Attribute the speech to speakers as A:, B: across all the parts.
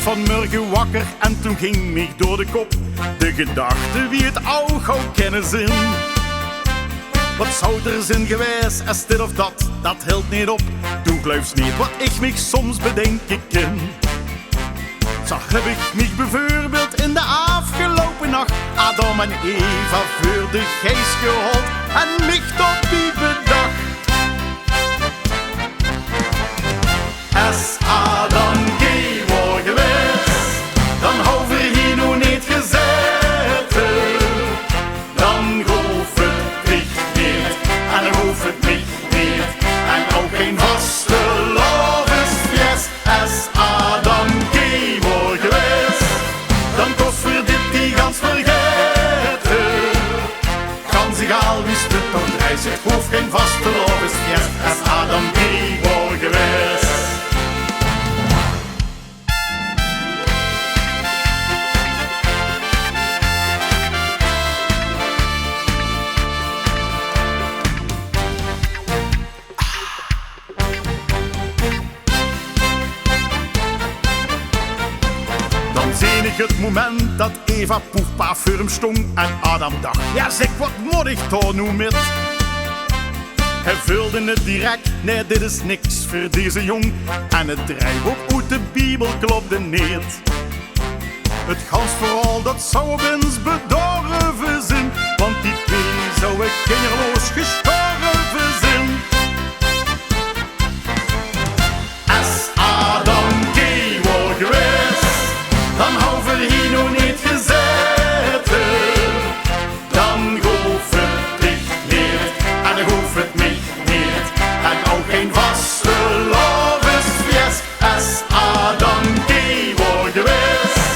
A: vanmorgen wakker en toen ging mij door de kop de gedachte wie het oog gauw kennen zin. Wat zou er zin geweest als dit of dat, dat hield niet op. Doe geluifs niet wat ik mij soms bedenken kan. Zo heb ik mij bijvoorbeeld in de afgelopen nacht Adam en Eva voor de geest gehold en mij tot die bedacht. Als Adam geen was geweest, dan had we hier nog niet gezeten. Dan hoef het mich niet, en dan hoeft het mich niet, en ook geen vaste lovensfjes. Als Adam geen was geweest, dan kost voor dit die gans vergeten. Kan zich al wist het, dan reis het hoeft geen vaste lovensfjes. Als Adam geen was geweest. Dan zie ik het moment dat Eva poefpa voor hem stond en Adam dacht, ja zeg, wat moet ik toch nu met? Hij vulde het direct, nee dit is niks voor deze jong. En het drijfboek uit de Bijbel klopte niet. Het gans vooral dat zou op eens bedorven zijn, want die twee zou ik kinderloos gestorven zijn. Als Adam gay was geweest, dan had we hier nog niet gezeten. Dan hoeft het dich niet, en dan hoeft het mich niet, en ook geen vaste lovensfjes. Als Adam gay was geweest,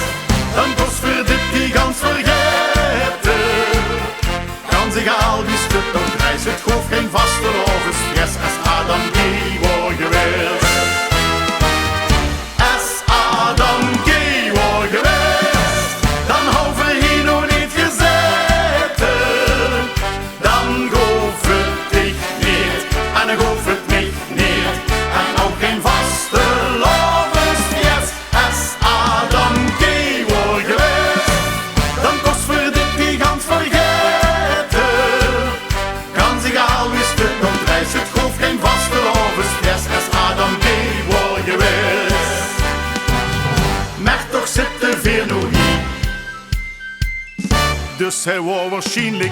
A: dan kost voor dit die gans vergeten. Kan zich al wist het, dan reis het hoeft geen vaste lovensfjes. Als Adam gay was geweest. Als Adam gay was geweest, dan had we hier nog niet gezeten. Dan hoeft het dich niet, en dan hoeft het mich niet, en ook geen vaste lovensfjes. Als Adam gay was geweest, dan kost voor dit die gans vergeten. Kan zich al wist het, dan reis het hoeft geen vaste lovensfjes. Als Adam gay was geweest. Maar toch zit er veel nog hier. Dus hij was waarschijnlijk